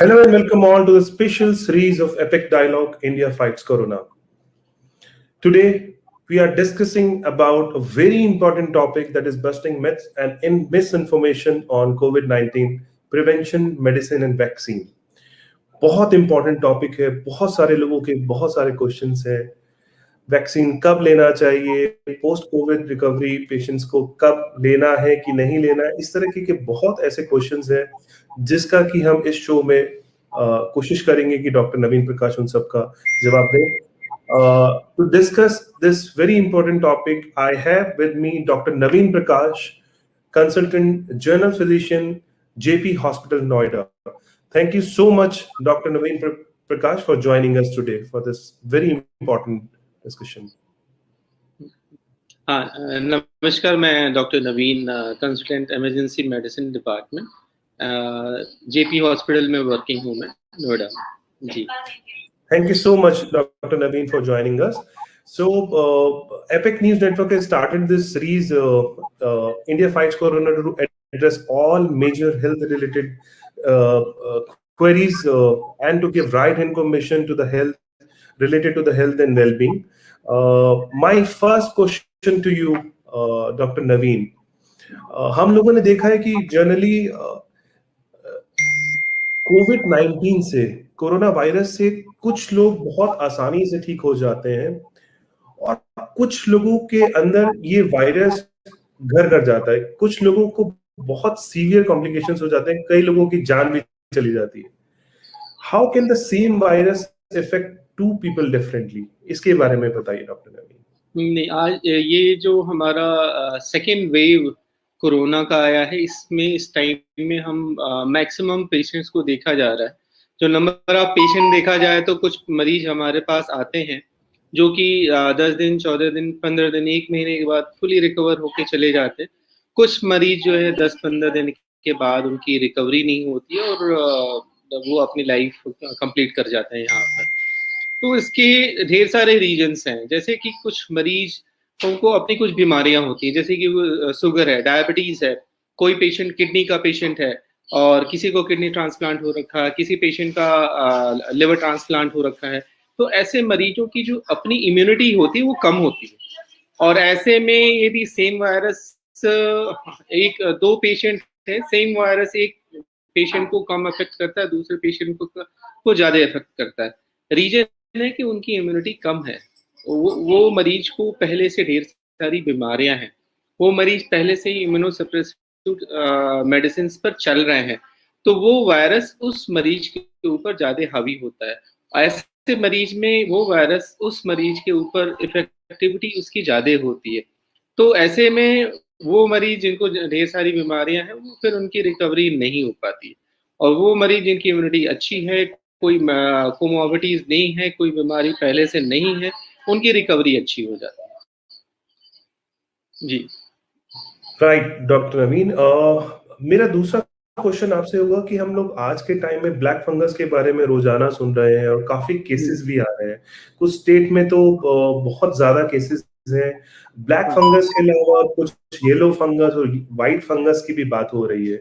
Hello and welcome all to the special series of Epic Dialogue India Fights Corona. Today, we are discussing about a very important topic that is busting myths and misinformation on COVID-19, prevention, medicine and vaccine. बहुत important topic है, बहुत सारे लोगों के बहुत सारे questions हैं। Vaccine कब लेना चाहिए, पोस्ट कोविड रिकवरी पेशेंट्स को कब लेना है कि नहीं लेना है, इस तरह के बहुत ऐसे क्वेश्चंस हैं जिसका कि हम इस शो में कोशिश करेंगे कि डॉक्टर नवीन प्रकाश उन सबका जवाब दें। To discuss this very important topic, I have with me Dr. Naveen Prakash, consultant general physician, JP Hospital, Noida. Thank you so much, Dr. Naveen Prakash, for joining us today for this very important discussion. हाँ, नमस्कार, मैं doctor Naveen, consultant emergency medicine department, JP hospital में working हूँ मैं, नोएडा। जी, Thank you so much, Dr. Naveen, for joining us. So, Epic News Network has started this series, India Fights Corona, to address all major health-related queries and to give right information to the health, related to the health and well-being. My first question to you, Dr. Naveen, हम लोगों ने देखा है कि generally कोविड-19 से, corona virus से कुछ लोग बहुत आसानी से ठीक हो जाते हैं और कुछ लोगों के अंदर ये वायरस घर कर जाता है। कुछ लोगों को बहुत सीवियर कॉम्प्लिकेशंस हो जाते हैं, कई लोगों की जान भी चली जाती है। How can the same virus effect to people differently? इसके बारे में बताइए डॉक्टर नवीन। नहीं, आज ये जो हमारा सेकेंड वेव कोरोना का आया है, इसमें इस टाइम में हम मैक्सिमम पेशेंट्स को देखा जा रहा है। जो नंबर ऑफ पेशेंट देखा जाए तो कुछ मरीज हमारे पास आते हैं जो कि 10 दिन, 14 दिन, 15 दिन, 1 महीने के बाद फुली रिकवर होके चले जाते हैं। कुछ मरीज जो है 10-15 दिन के बाद उनकी रिकवरी नहीं होती है और वो अपनी लाइफ कंप्लीट कर जाते हैं यहाँ पर। तो इसके ढेर सारे रीजंस हैं, जैसे कि कुछ मरीज उनको अपनी कुछ बीमारियां होती हैं, जैसे कि शुगर है, डायबिटीज है, कोई पेशेंट किडनी का पेशेंट है और किसी को किडनी ट्रांसप्लांट हो रखा है, किसी पेशेंट का लिवर ट्रांसप्लांट हो रखा है। तो ऐसे मरीजों की जो अपनी इम्यूनिटी होती है वो कम होती है और ऐसे में यदि सेम वायरस एक दो पेशेंट है, सेम वायरस एक पेशेंट को कम अफेक्ट करता है, दूसरे पेशेंट को ज्यादा इफेक्ट करता है। रीजन है कि उनकी इम्यूनिटी कम है, वो मरीज को पहले से ढेर सारी बीमारियां हैं, वो मरीज पहले से ही इम्यूनोसप्रेसिव मेडिसिन पर चल रहे हैं, तो वो वायरस उस मरीज के ऊपर ज्यादा हावी होता है। ऐसे मरीज में वो वायरस उस मरीज के ऊपर इफेक्टिविटी उसकी ज्यादा होती है। तो ऐसे में वो मरीज जिनको ढेर सारी बीमारियां हैं, वो फिर उनकी रिकवरी नहीं हो पाती। और वो मरीज जिनकी इम्यूनिटी अच्छी है, कोई कोमोर्बिडिटीज नहीं है, कोई बीमारी पहले से नहीं है, उनकी रिकवरी अच्छी हो जाती है। जी, राइट डॉक्टर नवीन। मेरा दूसरा क्वेश्चन आपसे होगा कि हम लोग आज के टाइम में ब्लैक फंगस के बारे में रोजाना सुन रहे हैं और काफी केसेस भी आ रहे हैं। कुछ स्टेट में तो बहुत ज्यादा केसेस हैं। ब्लैक फंगस के अलावा कुछ येलो फंगस और व्हाइट फंगस की भी बात हो रही है।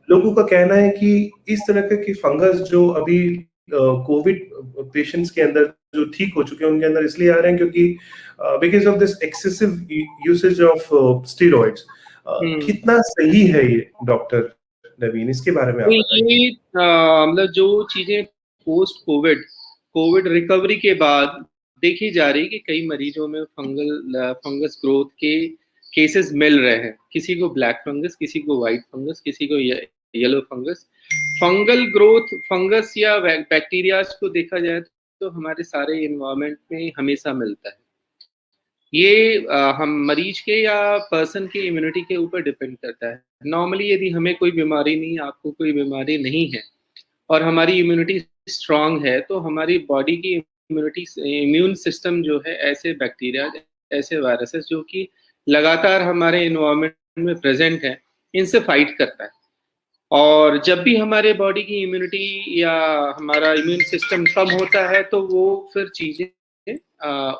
लोगों का कहना है कि इस तरह की फंगस जो अभी कोविड पेशेंट्स के अंदर जो ठीक हो चुके हैं उनके अंदर इसलिए आ रहे हैं क्योंकि because of this excessive usage of steroids. कितना सही है ये डॉक्टर नवीन, इसके बारे में आप बताइए। मतलब जो चीजें पोस्ट कोविड रिकवरी के बाद देखी जा रही कि कई मरीजों में फंगस ग्रोथ के केसेस मिल रहे हैं। किसी को ब्लैक फंगस, किसी को व्हाइट फंगस, किसी को yellow fungus. Fungal growth fungus या बैक्टीरिया को देखा जाए तो हमारे सारे एनवायरनमेंट में हमेशा मिलता है। ये हम मरीज के या पर्सन के इम्यूनिटी के ऊपर डिपेंड करता है। नॉर्मली यदि हमें कोई बीमारी नहीं, आपको कोई बीमारी नहीं है और हमारी इम्यूनिटी स्ट्रांग है, तो हमारी बॉडी की इम्यून सिस्टम जो है ऐसे बैक्टीरिया, ऐसे वायरसेस जो कि लगातार हमारे एनवायरनमेंट में प्रेजेंट है, इनसे फाइट करता है। और जब भी हमारे बॉडी की इम्यूनिटी या हमारा इम्यून सिस्टम कम होता है तो वो फिर चीजें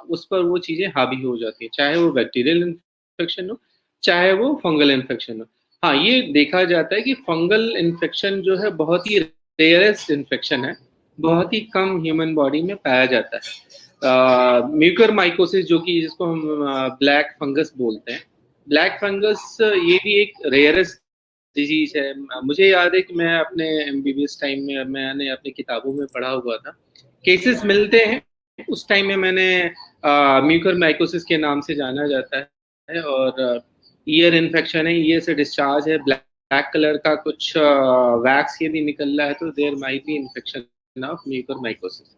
उस पर वो चीजें हावी हो जाती है, चाहे वो बैक्टीरियल इन्फेक्शन हो, चाहे वो फंगल इन्फेक्शन हो। हाँ, ये देखा जाता है कि फंगल इन्फेक्शन जो है बहुत ही रेयरेस्ट इन्फेक्शन है, बहुत ही कम ह्यूमन बॉडी में पाया जाता है। म्यूकरमाइकोसिस जो कि जिसको हम ब्लैक फंगस बोलते हैं, ब्लैक फंगस ये भी एक रेयरेस्ट डिजीज है। मुझे याद है कि मैं अपने एमबीबीएस टाइम में मैंने अपनी किताबों में पढ़ा हुआ था, केसेस मिलते हैं, उस टाइम में मैंने म्यूकरमाइकोसिस के नाम से जाना जाता है, और ईयर इन्फेक्शन है, ईयर से डिस्चार्ज है, ब्लैक कलर का कुछ वैक्स यदि निकल रहा है तो there might be infection of mucormycosis.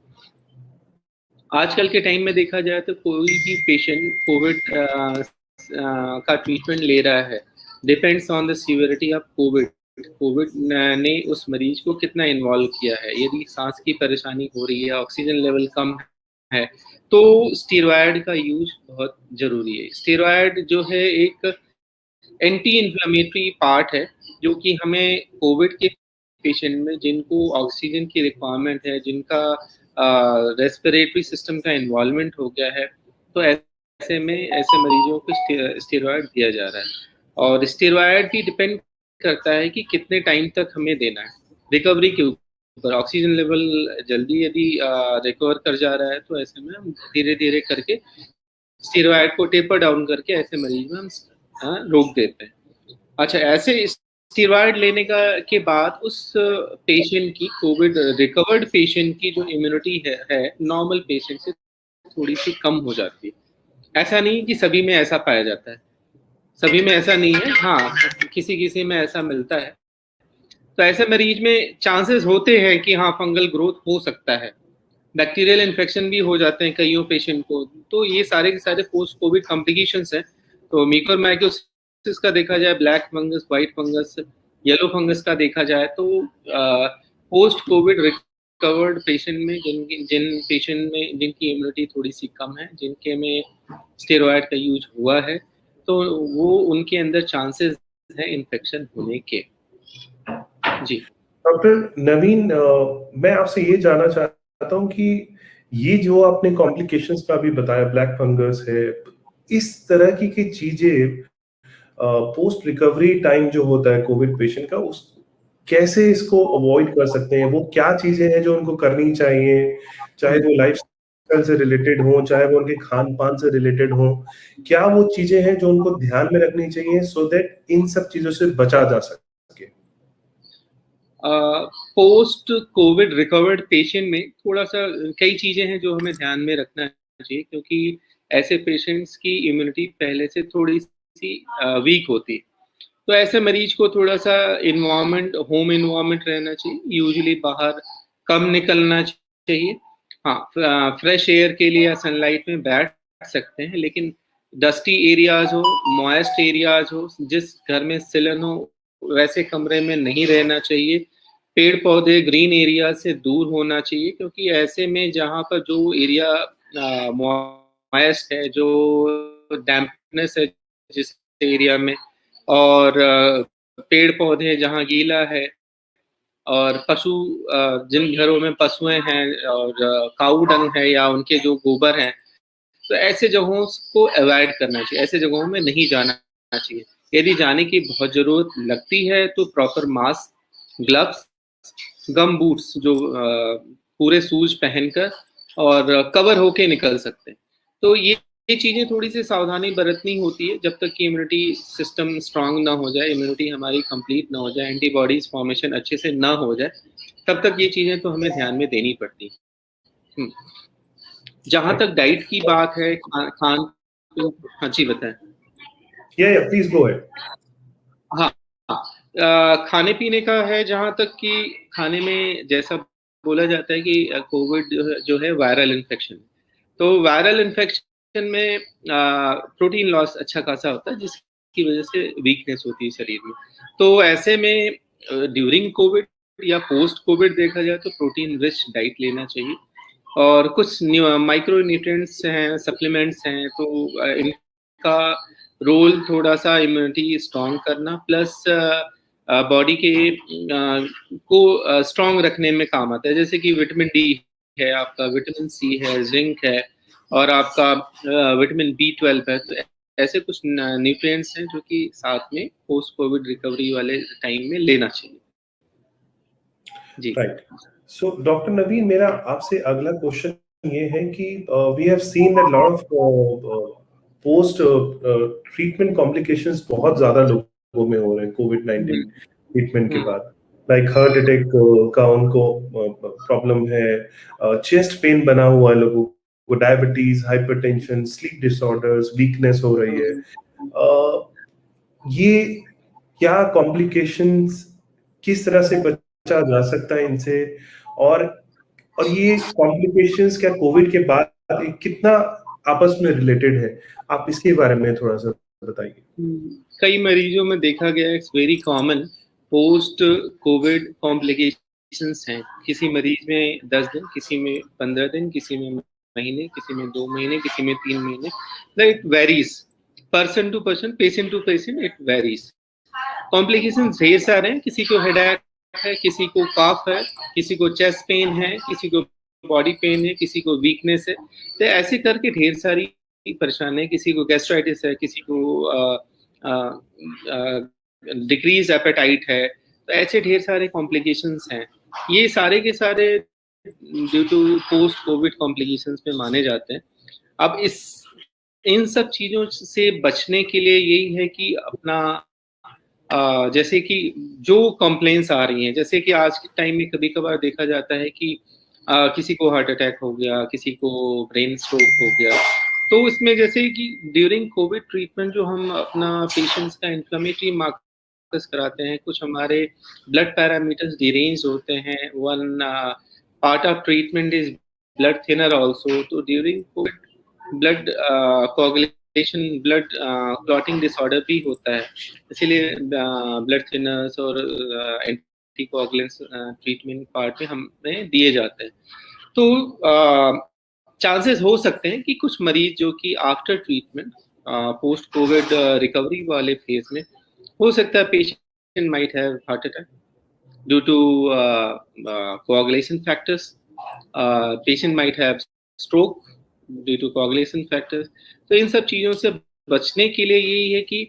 आजकल के टाइम में देखा जाए तो कोई भी पेशेंट कोविड का ट्रीटमेंट ले रहा है, depends on the severity of Covid. Covid ने उस मरीज को कितना इन्वॉल्व किया है। यदि सांस की परेशानी हो रही है, ऑक्सीजन लेवल कम है, तो स्टेरॉयड का यूज बहुत जरूरी है। स्टेरॉयड जो है एक एंटी इन्फ्लेमेटरी पार्ट है, जो कि हमें कोविड के पेशेंट में जिनको ऑक्सीजन की रिक्वायरमेंट है, जिनका रेस्पिरेटरी सिस्टम का इन्वॉल्वमेंट हो गया है, तो ऐसे में ऐसे मरीजों को स्टेरॉयड दिया जा रहा है। और स्टेरॉयड भी डिपेंड करता है कि कितने टाइम तक हमें देना है, रिकवरी के ऊपर। ऑक्सीजन लेवल जल्दी यदि रिकवर कर जा रहा है तो ऐसे में हम धीरे धीरे करके स्टेरॉयड को टेपर डाउन करके ऐसे मरीज में हम रोक देते हैं। अच्छा, ऐसे स्टेरॉयड लेने के बाद उस पेशेंट की, कोविड रिकवर्ड पेशेंट की जो इम्यूनिटी है नॉर्मल पेशेंट से थोड़ी सी कम हो जाती है। ऐसा नहीं कि सभी में ऐसा पाया जाता है, सभी में ऐसा नहीं है, हाँ किसी किसी में ऐसा मिलता है। तो ऐसे मरीज में चांसेस होते हैं कि हाँ फंगल ग्रोथ हो सकता है, बैक्टीरियल इन्फेक्शन भी हो जाते हैं कईयों पेशेंट को। तो ये सारे के सारे पोस्ट कोविड कॉम्प्लिकेशंस हैं। तो म्यूकरमाइकोसिस का देखा जाए, black fungus, white fungus, yellow fungus का देखा जाए, तो पोस्ट कोविड रिकवर्ड पेशेंट में जिन पेशेंट में जिनकी इम्यूनिटी थोड़ी सी कम है, जिनके में स्टेरॉयड का यूज हुआ है, तो वो उनके अंदर चांसेस है इन्फेक्शन होने के। जी डॉक्टर नवीन, मैं आपसे ये जानना चाहता हूँ कि ये जो आपने कॉम्प्लिकेशंस का भी बताया, ब्लैक फंगस है, इस तरह की चीजें पोस्ट रिकवरी टाइम जो होता है कोविड पेशेंट का, उस कैसे इसको अवॉइड कर सकते हैं? वो क्या चीजें हैं जो उनको करनी चाहिए, चाहे वो लाइफस्टाइल से रिलेटेड हो, चाहे वो उनके खान पान से रिलेटेड हो? क्या वो चीजें हैं जो उनको ध्यान में रखनी चाहिए सो दैट इन सब चीजों से बचा जा सके? पोस्ट कोविड रिकवर्ड पेशेंट में थोड़ा सा कई चीजें हैं जो हमें ध्यान में रखना चाहिए, क्योंकि ऐसे पेशेंट्स की इम्यूनिटी पहले से थोड़ी सी वीक होती है। तो ऐसे मरीज को थोड़ा सा इन्वायरमेंट, होम इन्वायरमेंट रहना चाहिए, यूजुअली बाहर कम निकलना चाहिए। हाँ, फ्रेश एयर के लिए सनलाइट में बैठ सकते हैं, लेकिन डस्टी एरियाज हो, मॉइस्ट एरियाज हो, जिस घर में सिलन हो वैसे कमरे में नहीं रहना चाहिए। पेड़ पौधे, ग्रीन एरिया से दूर होना चाहिए, क्योंकि ऐसे में जहाँ पर जो एरिया मॉइस्ट है, जो डैम्पनेस है जिस एरिया में, और पेड़ पौधे जहाँ गीला है, और पशु जिन घरों में पशुएं हैं और काऊ डंग है या उनके जो गोबर हैं, तो ऐसे जगहों को अवॉइड करना चाहिए, ऐसे जगहों में नहीं जाना चाहिए। यदि जाने की बहुत जरूरत लगती है तो प्रॉपर मास्क, ग्लव्स, गम बूट्स जो पूरे शूज पहनकर और कवर होके निकल सकते हैं। तो ये चीजें थोड़ी सी सावधानी बरतनी होती है जब तक कि इम्यूनिटी सिस्टम स्ट्रांग ना हो जाए, इम्यूनिटी हमारी कंप्लीट ना हो जाए, एंटीबॉडीज फॉर्मेशन अच्छे से ना हो जाए, तब तक ये चीजें तो हमें ध्यान में देनी पड़ती है। जहां तक डाइट की बात है, खान, हाँ जी बताएं। Please go ahead. हाँ, खाने पीने का है, जहां तक कि खाने में जैसा बोला जाता है कि कोविड जो है वायरल इन्फेक्शन, तो वायरल इन्फेक्शन में प्रोटीन लॉस अच्छा खासा होता है, जिसकी वजह से वीकनेस होती है शरीर में। तो ऐसे में ड्यूरिंग कोविड या पोस्ट कोविड देखा जाए तो प्रोटीन रिच डाइट लेना चाहिए, और कुछ माइक्रो न्यूट्रिएंट्स हैं, सप्लीमेंट्स हैं, तो इनका रोल थोड़ा सा इम्यूनिटी स्ट्रॉन्ग करना प्लस बॉडी के को स्ट्रॉन्ग रखने में काम आता है। जैसे कि विटामिन डी है, आपका विटामिन सी है, जिंक है, और आपका विटामिन B12 है। तो ऐसे कुछ न्यूट्रिएंट्स हैं जो कि साथ में पोस्ट कोविड रिकवरी वाले टाइम में लेना चाहिए। जी। राइट। सो डॉक्टर नवीन, मेरा आपसे अगला क्वेश्चन ये है कि we have seen that lot of post treatment complications बहुत ज्यादा लोगों में हो रहे हैं कोविड 19 हम्म, ट्रीटमेंट के हम्म, बाद। लाइक हार्ट अटैक का उनको प्रॉब्लम है, चेस्ट पेन बना हुआ है लोगों को, diabetes, hypertension, sleep disorders, weakness हो रही है। हम्म, ये क्या कॉम्प्लिकेशंस, किस तरह से बचा जा सकता है इनसे, और और ये कॉम्प्लिकेशंस क्या कोविड के बाद कितना आपस में रिलेटेड है? आप इसके बारे में थोड़ा सा बताइए। कई मरीजों में देखा गया, it's very common, post covid complications हैं। किसी मरीज में 10 दिन, किसी में 15 दिन, किसी में महीने, किसी में 2 महीने, किसी में 3 महीने। It varies person to person, patient to patient, it varies. Complication ढेर सारे हैं। किसी को हेडेक है, किसी को काफ है, किसी को चेस्ट पेन है, किसी को बॉडी पेन है, किसी को वीकनेस है। तो ऐसे करके ढेर सारी परेशानी है। किसी को गैस्ट्राइटिस है, किसी को डिक्रीज एपेटाइट है। तो ऐसे ढेर सारे कॉम्प्लिकेशंस हैं। ये सारे के सारे due to post covid complications में माने जाते हैं। अब इन सब चीजों से बचने के लिए यही है कि अपना जैसे कि जो कंप्लेंट्स आ रही हैं, जैसे कि आज के टाइम में कभी कभार देखा जाता है कि किसी को हार्ट अटैक हो गया, किसी को ब्रेन स्ट्रोक हो गया। तो इसमें जैसे कि ड्यूरिंग कोविड ट्रीटमेंट जो हम अपना पेशेंट्स का इन्फ्लेमेटरी मार्कर्स कराते हैं, कुछ हमारे ब्लड पैरामीटर्स डिरेंज होते हैं। One part of treatment is blood thinner also. तो during Covid blood coagulation, blood clotting disorder भी होता है। इसीलिए ब्लड थिनर्स और एंटीकोगुलेंट्स ट्रीटमेंट पार्ट में हमें दिए जाते हैं। तो चांसेस हो सकते हैं कि कुछ मरीज जो कि after treatment post covid recovery वाले फेज में, हो सकता है patient might have heart attack due to coagulation factors. Patient might have stroke due to coagulation factors. तो इन सब चीज़ों से बचने के लिए यही है कि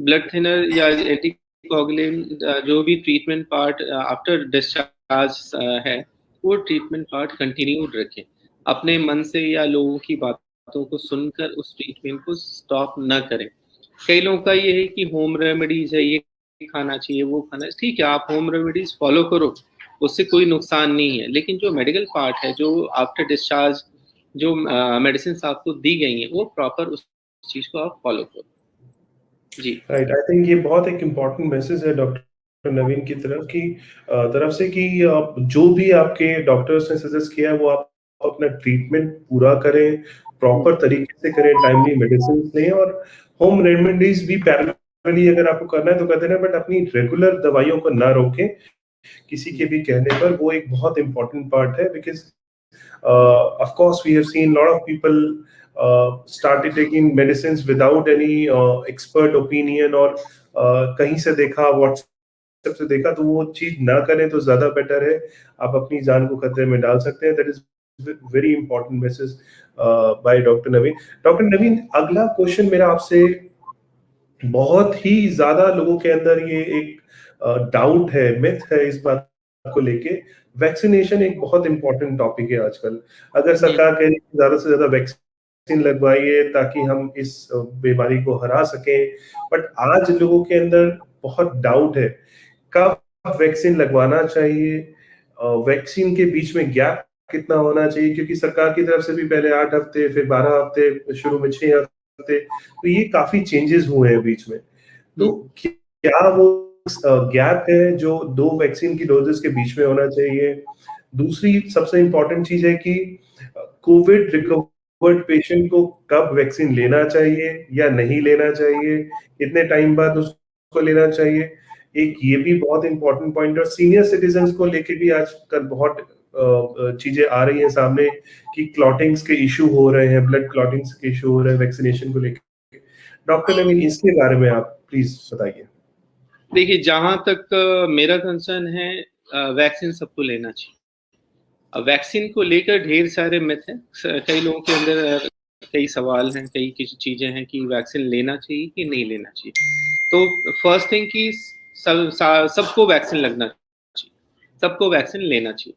ब्लड थिनर या एंटीकोगुलेंट जो भी ट्रीटमेंट पार्ट आफ्टर डिस्चार्ज है, वो ट्रीटमेंट पार्ट कंटिन्यूड रखें। अपने मन से या लोगों की बातों को सुनकर उस ट्रीटमेंट को स्टॉप न करें। कई लोगों का ये है कि होम रेमेडीज है, ये खाना चाहिए, वो खाना, ठीक है, आप होम रेमेडीज फॉलो करो, उससे कोई नुकसान नहीं है। लेकिन जो मेडिकल पार्ट है, जो आफ्टर डिस्चार्ज जो मेडिसिन आपको दी गई हैं, वो प्रॉपर उस चीज को आप फॉलो करो। जी। राइट। आई थिंक ये बहुत एक इम्पॉर्टेंट मैसेज है डॉक्टर नवीन की तरफ से कि जो भी आपके डॉक्टर्स ने सजेस्ट किया है वो आप अपना ट्रीटमेंट पूरा करें, प्रॉपर तरीके से करें, टाइमली मेडिसिन लें, और होम रेमेडीज भी पैरेलली अगर आपको करना है तो कर देना, बट अपनी रेगुलर दवाइयों को ना रोकें किसी के भी कहने पर। वो एक बहुत इंपॉर्टेंट पार्ट है, because of course we have seen a lot of people started taking medicines without any expert opinion, और कहीं से देखा, व्हाट्सएप से देखा, तो वो चीज ना करें तो ज्यादा बेटर है। आप अपनी जान को खतरे में डाल सकते हैं। That is very important message by doctor Naveen. Doctor Naveen, अगला क्वेश्चन मेरा आपसे, बहुत ही ज्यादा लोगों के अंदर ये एक डाउट है, मिथ है इस बात को लेके। वैक्सीनेशन एक बहुत इंपॉर्टेंट टॉपिक है आजकल। अगर सरकार कह रही है ज्यादा से ज्यादा वैक्सीन लगवाइए ताकि हम इस बीमारी को हरा सकें, बट आज लोगों के अंदर बहुत डाउट है कब वैक्सीन लगवाना चाहिए, वैक्सीन के बीच में गैप कितना होना चाहिए, क्योंकि सरकार की तरफ से भी पहले 8 हफ्ते, फिर 12 हफ्ते, शुरू में 6 हफ्ते, तो ये काफी चेंजेस हुए हैं बीच में। तो क्या वो गैप है जो 2 वैक्सीन की डोजेस के बीच में होना चाहिए? दूसरी सबसे इंपॉर्टेंट चीज है कि कोविड रिकवर्ड पेशेंट को कब वैक्सीन लेना चाहिए या नहीं लेना चाहिए, कितने टाइम बाद उसको लेना चाहिए, एक ये भी बहुत इंपॉर्टेंट पॉइंट है। और सीनियर सिटीजन को लेके भी आजकल बहुत चीजें आ रही हैं सामने कि क्लॉटिंग्स के इशू हो रहे हैं, ब्लड क्लॉटिंग्स के इशू हो रहे हैं वैक्सीनेशन को लेकर। डॉक्टर नवीन, इसके बारे में आप प्लीज बताइए। देखिए, जहां तक मेरा कंसर्न है, वैक्सीन सबको लेना चाहिए। वैक्सीन को लेकर ढेर सारे मिथ हैं। कई लोगों के अंदर कई सवाल हैं, कई किसी चीजें हैं कि वैक्सीन लेना चाहिए कि नहीं लेना चाहिए। तो फर्स्ट थिंग कि सबको वैक्सीन लगना चाहिए। सबको वैक्सीन लेना चाहिए।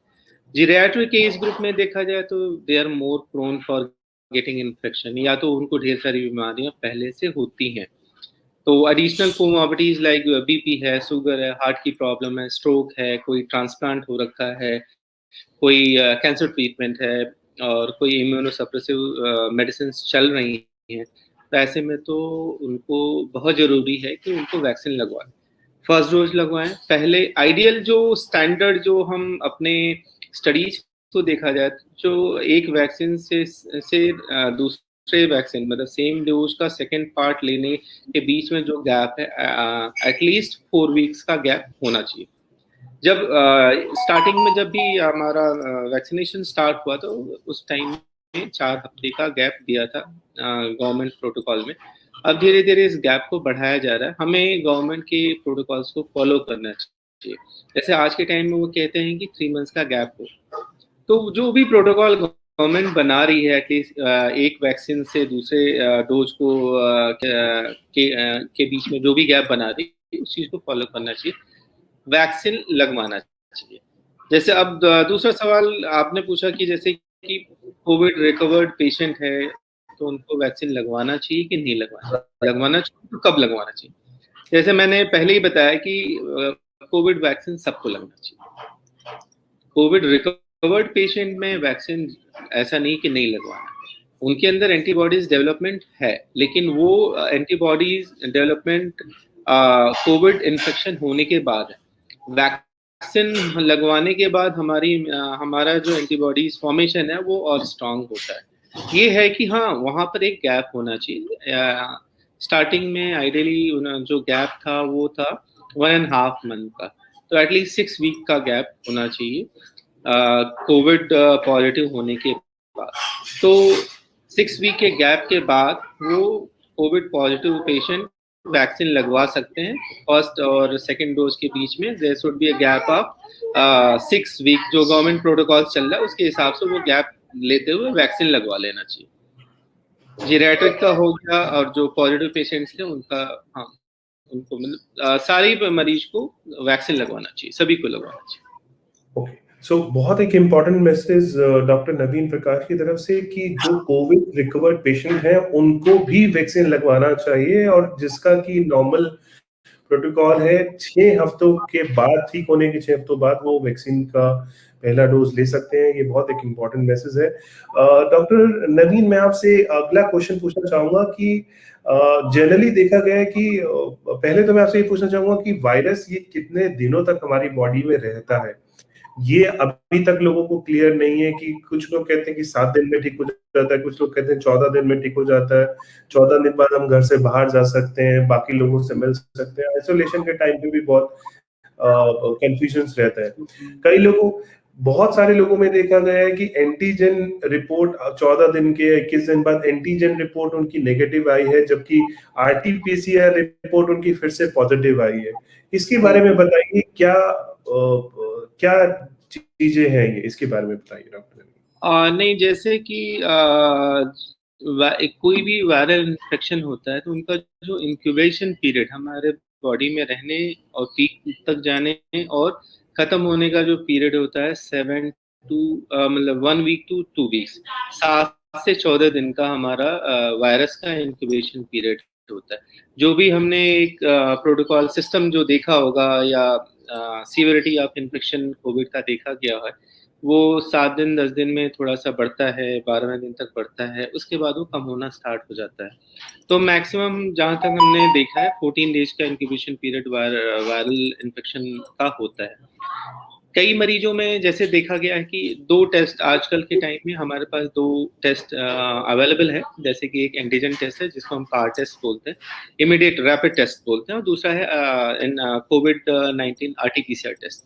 जीरियाट्रिक एज ग्रुप में देखा जाए तो they are more prone for getting infection, या तो उनको ढेर सारी बीमारियां पहले से होती हैं, तो एडिशनल कोमॉर्बिडिटीज लाइक बीपी है, शुगर है, हार्ट की प्रॉब्लम है, स्ट्रोक है, कोई ट्रांसप्लांट हो रखा है, कोई कैंसर ट्रीटमेंट है, और कोई इम्यूनोसप्रेसिव मेडिसिन चल रही हैं, तो ऐसे में तो उनको बहुत ज़रूरी है कि उनको वैक्सीन लगवाएं, फर्स्ट डोज लगवाएं। पहले आइडियल जो स्टैंडर्ड जो हम अपने स्टडीज को देखा जाए, जो एक वैक्सीन से दूसरे वैक्सीन मतलब सेम डोज का सेकेंड पार्ट लेने के बीच में जो गैप है, एटलीस्ट 4 वीक्स का गैप होना चाहिए। जब स्टार्टिंग में जब भी हमारा वैक्सीनेशन स्टार्ट हुआ तो उस टाइम में 4 हफ्ते का गैप दिया था गवर्नमेंट प्रोटोकॉल में। अब धीरे धीरे इस गैप को बढ़ाया जा रहा है, हमें गवर्नमेंट के प्रोटोकॉल्स को फॉलो करना चाहिए। जैसे आज के टाइम में वो कहते हैं कि 3 मंथ्स का गैप हो, तो जो भी प्रोटोकॉल गवर्नमेंट बना रही है एटलीस्ट एक वैक्सीन से दूसरे डोज को के बीच में जो भी गैप बना रही है उस चीज को फॉलो करना चाहिए, वैक्सीन लगवाना चाहिए। जैसे अब दूसरा सवाल आपने पूछा कि जैसे कि कोविड रिकवर्ड पेशेंट है तो उनको वैक्सीन लगवाना चाहिए कि नहीं लगवाना चाहिए, तो कब लगवाना चाहिए। जैसे मैंने पहले ही बताया कि कोविड वैक्सीन सबको लगना चाहिए। कोविड रिकवर्ड पेशेंट में वैक्सीन ऐसा नहीं कि नहीं लगवाना, उनके अंदर एंटीबॉडीज डेवलपमेंट है, लेकिन वो एंटीबॉडीज डेवलपमेंट कोविड इन्फेक्शन होने के बाद है। वैक्सीन लगवाने के बाद हमारा जो एंटीबॉडीज फॉर्मेशन है वो और स्ट्रांग होता है। ये है कि हाँ, वहाँ पर एक गैप होना चाहिए। स्टार्टिंग में आइडियली जो गैप था वो था 1.5 मंथ का, तो एटलीस्ट 6 वीक का गैप होना चाहिए कोविड पॉजिटिव होने के बाद। तो 6 वीक के गैप के बाद वो कोविड पॉजिटिव पेशेंट वैक्सीन लगवा सकते हैं। फर्स्ट और सेकंड डोज के बीच में there should be a gap of 6 week, जो गवर्नमेंट प्रोटोकॉल चल रहा है उसके हिसाब से वो गैप लेते हुए वैक्सीन लगवा लेना चाहिए। जीरियाट्रिक का हो गया, और जो पॉजिटिव पेशेंट्स थे उनका, हाँ, उनको मतलब सारे मरीज को वैक्सीन लगवाना चाहिए, सभी को लगवाना चाहिए। ओके, सो बहुत एक इम्पॉर्टेंट मैसेज डॉक्टर नवीन प्रकाश की तरफ से कि जो कोविड रिकवर्ड पेशेंट हैं उनको भी वैक्सीन लगवाना चाहिए, और जिसका कि नॉर्मल प्रोटोकॉल है 6 हफ्तों के बाद, ठीक होने के 6 हफ्तों बाद वो वैक्सीन का पहला डोज ले सकते हैं। ये बहुत एक इम्पॉर्टेंट मैसेज है। डॉक्टर नवीन, मैं आपसे अगला क्वेश्चन पूछना चाहूंगा कि जनरली देखा गया है कि पहले तो मैं आपसे ये पूछना चाहूंगा कि वायरस ये कितने दिनों तक हमारी बॉडी में रहता है। ये अभी तक लोगों को क्लियर नहीं है कि कुछ लोग कहते हैं कि 7 दिन में ठीक हो जाता है, कुछ लोग कहते हैं 14 दिन में ठीक हो जाता है, 14 दिन बाद हम घर से बाहर जा सकते हैं, बाकी लोगों से मिल सकते हैं। आइसोलेशन के टाइम पे भी बहुत कंफ्यूजन रहता है। बहुत सारे लोगों में देखा गया है कि एंटीजन रिपोर्ट 14 दिन के 21 दिन बाद एंटीजन रिपोर्ट उनकी नेगेटिव आई है, जबकि आरटीपीसीआर रिपोर्ट उनकी फिर से पॉजिटिव आई है। इसके बारे में बताइए, क्या चीजें हैं ये, इसके बारे में बताइए डॉक्टर। नहीं, जैसे कि कोई भी वायरल इन्फेक्शन होता है तो उनका जो इंक्यूबेशन पीरियड हमारे बॉडी में रहने और पीक तक जाने और खत्म होने का जो पीरियड होता है 7 to मतलब 1 वीक to 2 वीक्स, 7 से 14 दिन का हमारा वायरस का इंक्यूबेशन पीरियड होता है। जो भी हमने एक प्रोटोकॉल सिस्टम जो देखा होगा या सीवियरिटी ऑफ इन्फेक्शन कोविड का देखा गया है, वो 7 दिन 10 दिन में थोड़ा सा बढ़ता है, 12वें दिन तक बढ़ता है, उसके बाद वो कम होना स्टार्ट हो जाता है। तो मैक्सिमम जहाँ तक हमने देखा है 14 डेज का इंक्यूबेशन पीरियड वायरल इन्फेक्शन का होता है। कई मरीजों में जैसे देखा गया है कि 2 टेस्ट आजकल के टाइम में हमारे पास 2 टेस्ट अवेलेबल है, जैसे कि एक एंटीजन टेस्ट है जिसको हम पार टेस्ट बोलते हैं, इमीडिएट रैपिड टेस्ट बोलते हैं, और दूसरा है कोविड-19 आरटीपीसीआर टेस्ट।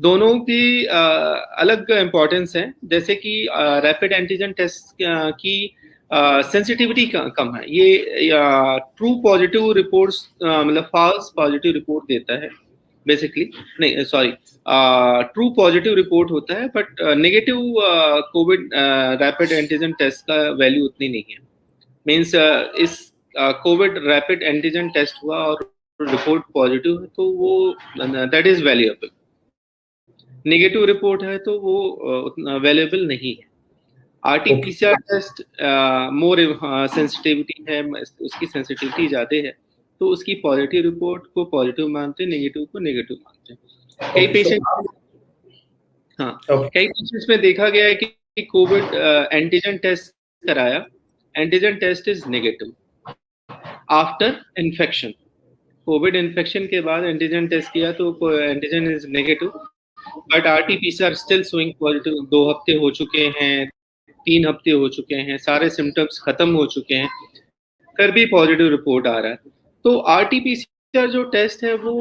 दोनों की अलग इम्पोर्टेंस है। जैसे कि रैपिड एंटीजन टेस्ट की सेंसिटिविटी कम है, ये ट्रू पॉजिटिव रिपोर्ट्स मतलब फॉल्स पॉजिटिव रिपोर्ट देता है बेसिकली, नहीं सॉरी, ट्रू पॉजिटिव रिपोर्ट होता है, but negative covid rapid antigen test का वैल्यू उतनी नहीं है। मीन्स इस कोविड रैपिड एंटीजन टेस्ट हुआ और रिपोर्ट पॉजिटिव है तो वो that is valuable. Negative report है तो वो उतना अवेलेबल नहीं है। आरटीपीसीआर टेस्ट मोर सेंसिटिविटी है, उसकी सेंसिटिविटी ज़्यादा है, तो उसकी पॉजिटिव रिपोर्ट को पॉजिटिव मानते हैं, नेगेटिव को नेगेटिव मानते हैं। कई पेशेंट्स में देखा गया है कि कोविड एंटीजन टेस्ट कराया, antigen test is negative after infection. Covid infection के बाद एंटीजन टेस्ट किया तो antigen is negative, but RTPCR still showing positive. 2 हफ्ते हो चुके हैं, 3 हफ्ते हो चुके हैं, सारे सिम्टम्स खत्म हो चुके हैं, फिर भी पॉजिटिव रिपोर्ट आ रहा है। तो आरटीपीसीआर जो टेस्ट है वो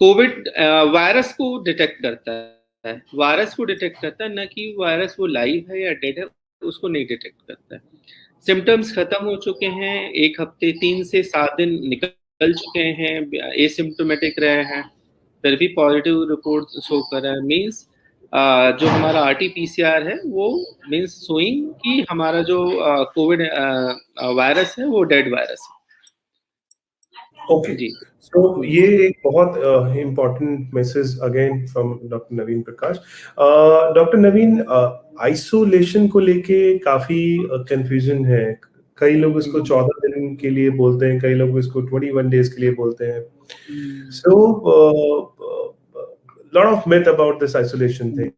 कोविड वायरस को डिटेक्ट करता है, वायरस को डिटेक्ट करता है, न कि वायरस वो लाइव है या डेड है उसको नहीं डिटेक्ट करता है। सिम्टम्स खत्म हो चुके हैं, 1 हफ्ते 3 से 7 दिन निकल चुके हैं, एसिम्प्टोमेटिक रहे हैं, फिर भी पॉजिटिव रिपोर्ट शो कर रहा है। मीन्स जो हमारा आरटीपीसीआर है वो मीन्स शोइंग कि हमारा जो कोविड वायरस है वो डेड वायरस है। ओके जी, सो ये एक बहुत important message again from doctor Naveen Prakash. Doctor Naveen, isolation को लेके काफी कंफ्यूजन है। कई लोग इसको 14 दिन के लिए बोलते हैं, कई लोग इसको 21 डेज के लिए बोलते हैं। सो lot of myth about this isolation thing.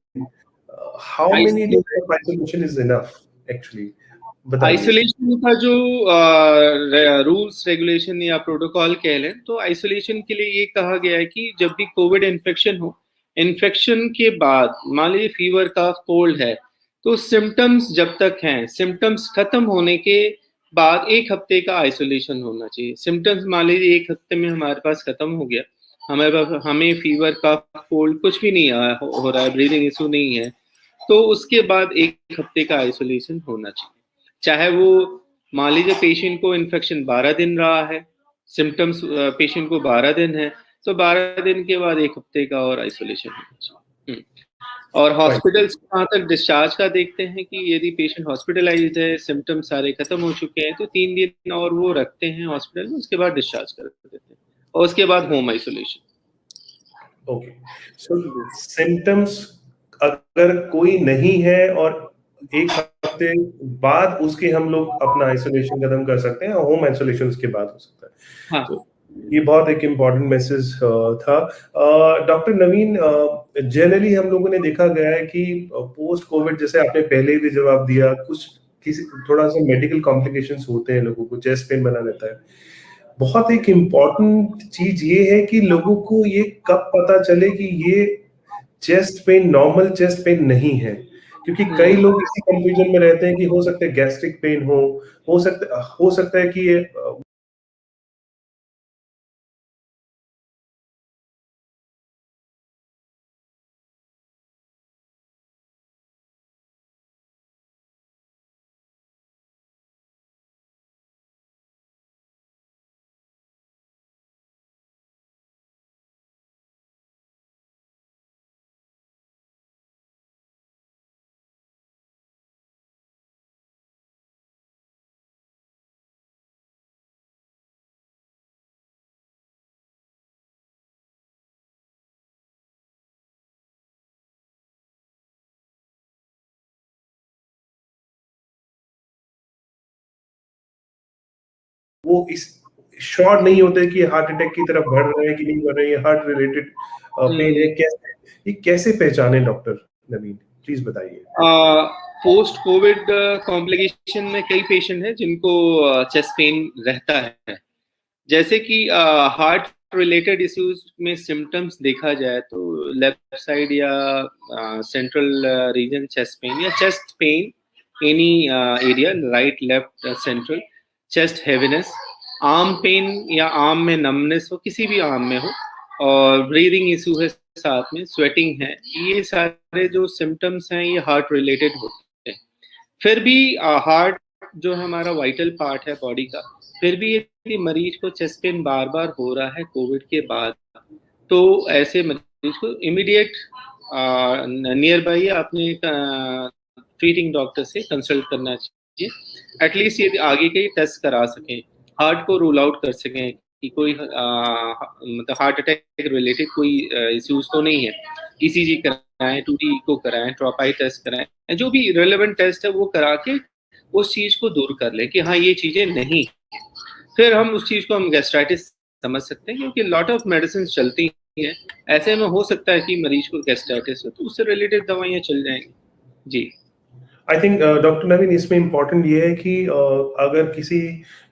How many days of isolation is enough actually? Isolation का जो रूल्स रेगुलेशन या प्रोटोकॉल कह लें तो आइसोलेशन के लिए ये कहा गया है कि जब भी कोविड इन्फेक्शन हो, इन्फेक्शन के बाद मान लीजिए फीवर का कोल्ड है, तो सिम्टम्स जब तक हैं, सिम्टम्स खत्म होने के बाद 1 हफ्ते का आइसोलेशन होना चाहिए। सिम्टम्स मान लीजिए 1 हफ्ते में हमारे पास खत्म हो गया, हमें फीवर का कोल्ड कुछ भी नहीं हो रहा है, ब्रीदिंग इशू नहीं है, तो उसके बाद 1 हफ्ते का आइसोलेशन होना चाहिए। चाहे वो मान लीजिए पेशेंट को इन्फेक्शन 12 दिन रहा है, सिम्टम्स पेशेंट को 12 दिन है, तो 12 दिन के बाद 1 हफ्ते का और आइसोलेशन होना चाहिए। और हॉस्पिटल्स कहाँ तक डिस्चार्ज का देखते हैं कि यदि पेशेंट हॉस्पिटलाइज्ड है, सिम्टम्स सारे खत्म हो चुके हैं, तो 3 दिन और वो रखते हैं हॉस्पिटल में, उसके बाद डिस्चार्ज कर देते हैं और उसके बाद होम आइसोलेशन। ओके, सो सिम्टम्स अगर कोई नहीं है और 1 हफ्ते बाद उसके हम लोग अपना आइसोलेशन खत्म कर सकते हैं, होम आइसोलेशन उसके बाद हो सकता है। हाँ। तो ये बहुत एक इम्पॉर्टेंट मैसेज था। डॉक्टर नवीन, जनरली हम लोगों ने देखा गया है कि पोस्ट कोविड, जैसे आपने पहले भी जवाब दिया, कुछ किसी थोड़ा सा मेडिकल कॉम्प्लिकेशंस होते हैं, लोगों को चेस्ट पेन बना रहता है। बहुत एक इम्पॉर्टेंट चीज ये है कि लोगों को ये कब पता चले कि ये chest pain normal chest pain नहीं है, क्योंकि कई लोग इसी कंफ्यूजन में रहते हैं कि हो सकता है गैस्ट्रिक पेन हो सकता है कि ये वो इस श्योर नहीं होते कि हार्ट अटैक की तरफ बढ़ रहे हैं कि नहीं बढ़ रहे हैं, हार्ट रिलेटेड पेन है, ये कैसे पहचाने डॉक्टर नवीन, प्लीज बताइए। पोस्ट कोविड कॉम्प्लिकेशन में कई पेशेंट हैं जिनको चेस्ट पेन रहता है। जैसे कि हार्ट रिलेटेड इश्यूज में सिम्टम्स देखा जाए तो लेफ्ट साइड या सेंट्रल रीजन चेस्ट पेन या chest pain any area, right left central, chest heaviness, arm pain या आर्म में नमनेस हो, किसी भी आर्म में हो, और ब्रीदिंग इशू है, साथ में स्वेटिंग है, ये सारे जो सिम्टम्स हैं ये हार्ट रिलेटेड होते हैं। फिर भी हार्ट जो हमारा वाइटल पार्ट है बॉडी का, फिर भी यदि मरीज को चेस्ट पेन बार बार हो रहा है कोविड के बाद, तो ऐसे मरीज को इमीडिएट नियर बाई अपने ट्रीटिंग डॉक्टर से कंसल्ट करना चाहिए, एटलीस्ट ये आगे के टेस्ट करा सकें, हार्ट को रूल आउट कर सकें कि कोई मतलब हार्ट अटैक रिलेटेड कोई इश्यूज तो नहीं है, ईसीजी कराएं, 2D को कराएं, ट्रोपाई टेस्ट कराएं, जो भी रेलेवेंट टेस्ट है वो करा के उस चीज को दूर कर ले कि हाँ ये चीजें नहीं, फिर हम उस चीज को हम गैस्ट्राइटिस समझ सकते हैं, क्योंकि लॉट ऑफ मेडिसिन चलती हैं। ऐसे में हो सकता है कि मरीज को गैस्ट्राइटिस हो तो उससे रिलेटेड दवाइयाँ चल जाएंगी। जी आई थिंक डॉक्टर नवीन, इसमें इम्पोर्टेंट ये है कि अगर किसी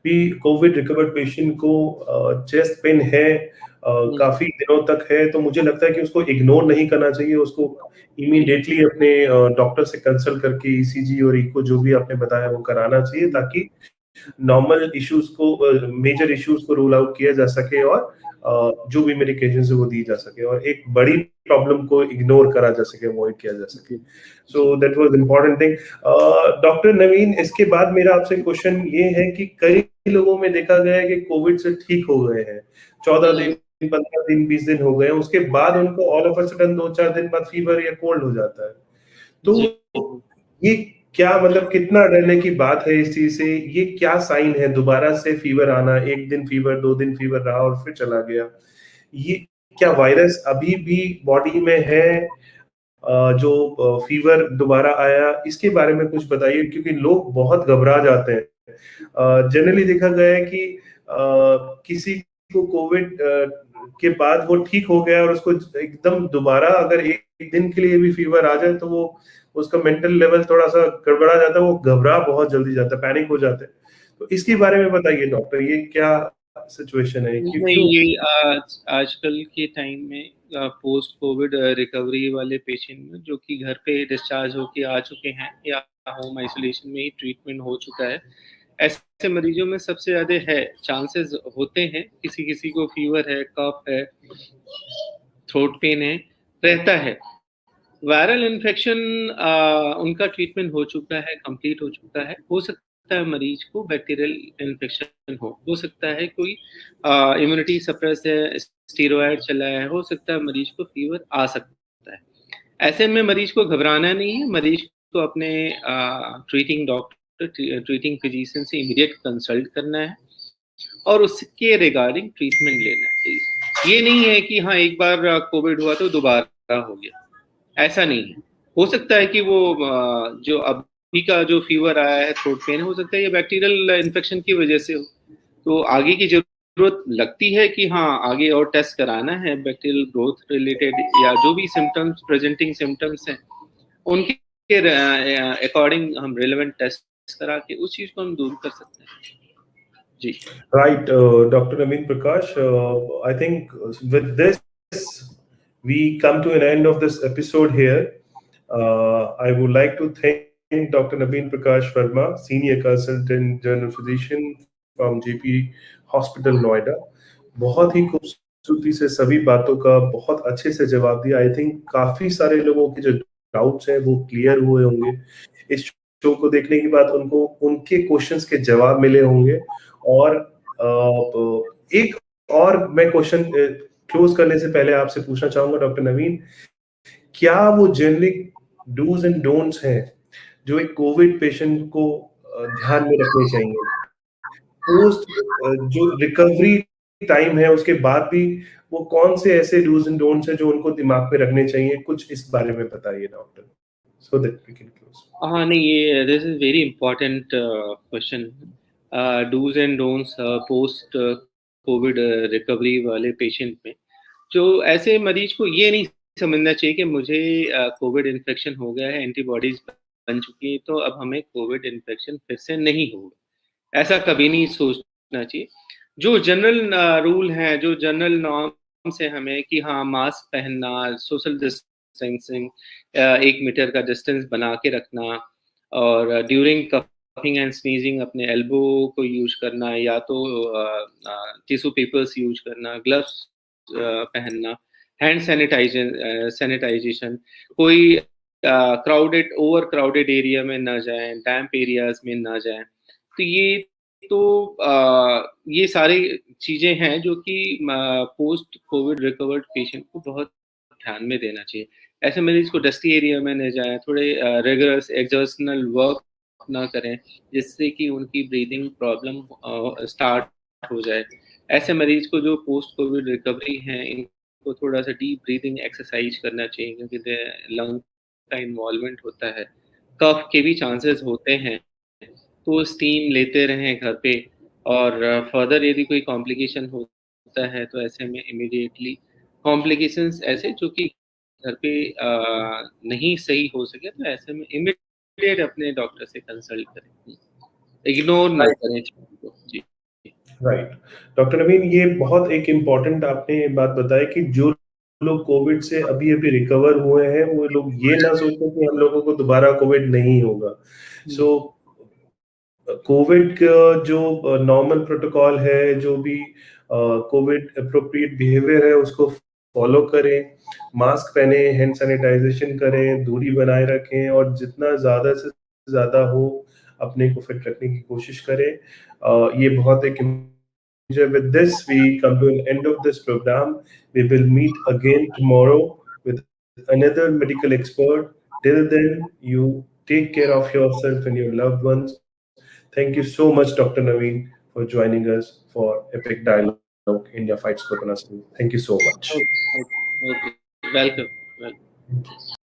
भी कोविड रिकवर्ड पेशेंट को चेस्ट पेन है, काफी दिनों तक है, तो मुझे लगता है कि उसको इग्नोर नहीं करना चाहिए, उसको इमीडिएटली अपने डॉक्टर से कंसल्ट करके ईसीजी और इको जो भी आपने बताया वो कराना चाहिए, ताकि नॉर्मल इश्यूज को, मेजर इश्यूज को रूल आउट किया जा सके और जो भी मेडिकेशन है वो दी जा सके और एक बड़ी प्रॉब्लम को इग्नोर करा जा सके, अवॉइड किया जा सके। So that was important thing. Doctor Naveen, इसके बाद मेरा आपसे क्वेश्चन ये है कि कई लोगों में देखा गया है कि कोविड से ठीक हो गए हैं, 14 दिन, 15 दिन, 20 दिन हो गए, उसके बाद उनको ऑल ऑफ अ सडन 2-4 दिन बाद फीवर या कोल्ड हो जाता है। तो ये क्या, मतलब कितना डरने की बात है इस चीज से? ये क्या साइन है दोबारा से फीवर आना, एक दिन फीवर, 2 दिन फीवर रहा और फिर चला गया? ये क्या वायरस अभी भी बॉडी में है, जो फीवर दोबारा आया, इसके बारे में कुछ बताइए, क्योंकि लोग बहुत घबरा जाते हैं। जनरली देखा गया है कि किसी को कोविड के बाद वो ठीक हो गया और उसको एकदम दोबारा अगर एक दिन के लिए भी फीवर आ जाए तो वो उसका मेंटल लेवल थोड़ा सा गड़बड़ा जाता है, वो घबरा बहुत जल्दी जाता है, पैनिक हो जाते हैं। तो इसके बारे में बताइए डॉक्टर, ये क्या सिचुएशन है? नहीं, ये आजकल के टाइम में पोस्ट कोविड रिकवरी वाले पेशेंट में जो कि घर पे डिस्चार्ज होके आ चुके हैं या होम आइसोलेशन में ही ट्रीटमेंट हो चुका है, ऐसे मरीजों में सबसे ज्यादा है चांसेस होते हैं, किसी किसी को फीवर है, कफ है, थ्रोट पेन है, रहता है। वायरल इन्फेक्शन उनका ट्रीटमेंट हो चुका है, कंप्लीट हो चुका है। हो सकता है मरीज को बैक्टीरियल इन्फेक्शन हो सकता है कोई इम्यूनिटी सप्रेस है, स्टीरॉयड चला है, हो सकता है मरीज को फीवर आ सकता है। ऐसे में मरीज को घबराना नहीं है, मरीज को अपने ट्रीटिंग डॉक्टर, ट्रीटिंग फिजिशियन से इमीडिएट कंसल्ट करना है और उसके रिगार्डिंग ट्रीटमेंट लेना है। ये नहीं है कि हाँ एक बार कोविड हुआ तो दोबारा हो गया, ऐसा नहीं है। हो सकता है कि वो जो अभी का जो फीवर आया है, थ्रोट पेन, हो सकता है ये बैक्टीरियल इन्फेक्शन की वजह से हो, तो आगे की जरूरत लगती है कि हाँ आगे और टेस्ट कराना है, बैक्टीरियल ग्रोथ रिलेटेड या जो भी सिम्टम्स, प्रेजेंटिंग सिम्टम्स हैं उनके अकॉर्डिंग हम रिलेवेंट टेस्ट करा के उस चीज को हम दूर कर सकते हैं। जी Right, Dr. Naveen Prakash. I think with this, we come to an end of this episode here. I would like to thank Dr. Naveen Prakash Verma, Senior Consultant General Physician from JP Hospital, Noida. बहुत ही खूबसूरती से सभी बातों का बहुत अच्छे से जवाब दिया। आई थिंक काफी सारे लोगों के जो डाउट्स हैं वो क्लियर हुए होंगे। इस शो को देखने के बाद उनको उनके क्वेश्चंस के जवाब मिले होंगे। और एक और मैं क्वेश्चन क्लोज करने से पहले आपसे पूछना चाहूंगा डॉक्टर नवीन, क्या वो जेनरिक डूज एंड डोंट्स हैं जो एक कोविड पेशेंट को ध्यान में रखने चाहिए पोस्ट जो रिकवरी टाइम है उसके बाद भी? वो कौन से ऐसे डूज एंड डोंट्स हैं जो उनको दिमाग में रखने चाहिए? कुछ इस बारे में बताइए doctor, so that we can close. हाँ नहीं, ये this is very important question. Do's and don'ts post covid recovery वाले पेशेंट में, जो ऐसे मरीज को ये नहीं समझना चाहिए कि मुझे कोविड इन्फेक्शन हो गया है, एंटीबॉडीज बन चुकी है तो अब हमें कोविड इन्फेक्शन फिर से नहीं होगा, ऐसा कभी नहीं सोचना चाहिए। जो जनरल रूल है, जो जनरल नॉर्म्स है हमें कि हाँ मास्क पहनना, सोशल डिस्टेंसिंग, 1 मीटर का डिस्टेंस बना के रखना, और ड्यूरिंग कफिंग एंड स्नीजिंग अपने एल्बो को यूज करना, या तो टिश्यू पेपर्स यूज करना, ग्लव्स पहनना, हैंड सैनिटाइजेशन, कोई क्राउडेड, ओवर क्राउडेड एरिया में ना जाएं, डैम्प एरियाज में ना जाएं। तो ये सारी चीजें हैं जो कि पोस्ट कोविड रिकवर्ड पेशेंट को बहुत ध्यान में देना चाहिए। ऐसे मरीज को डस्टी एरिया में न जाएं, थोड़े रेगुलर एक्सर्शनल वर्क ना करें जिससे कि उनकी ब्रीदिंग प्रॉब्लम स्टार्ट हो जाए। ऐसे मरीज को जो पोस्ट कोविड रिकवरी हैं, इनको थोड़ा सा डीप ब्रीदिंग एक्सरसाइज करना चाहिए, क्योंकि लंग का इन्वॉल्वमेंट होता है, कफ के भी चांसेस होते हैं, तो स्टीम लेते रहें घर पे। और फर्दर यदि कोई कॉम्प्लिकेशन होता है तो ऐसे में इमीडिएटली कॉम्प्लिकेशंस ऐसे जो कि घर पे नहीं सही हो सके, तो ऐसे में इमीडिएट अपने डॉक्टर से कंसल्ट करें, इग्नोर ना करें चीज़ों को। जी। राइट। डॉक्टर नवीन, ये बहुत एक इम्पॉर्टेंट आपने बात बताई कि जो लोग कोविड से अभी अभी रिकवर हुए हैं वो लोग ये ना सोचें कि हम लोगों को दोबारा कोविड नहीं होगा। सो कोविड का जो नॉर्मल प्रोटोकॉल है, जो भी कोविड अप्रोप्रिएट बिहेवियर है, उसको फॉलो करें, मास्क पहने, हैंड सैनिटाइजेशन करें, दूरी बनाए रखें और जितना ज्यादा से ज्यादा हो अपने को फिट रखने की कोशिश करें। ये बहुत एक with this we come to an end of this program. We will meet again tomorrow with another medical expert. Till then, you take care of yourself and your loved ones. Thank you so much, Dr. Naveen, for joining us for Epic Dialogue India Fights Corona. Thank you so much. Okay, okay, okay. Welcome. Welcome.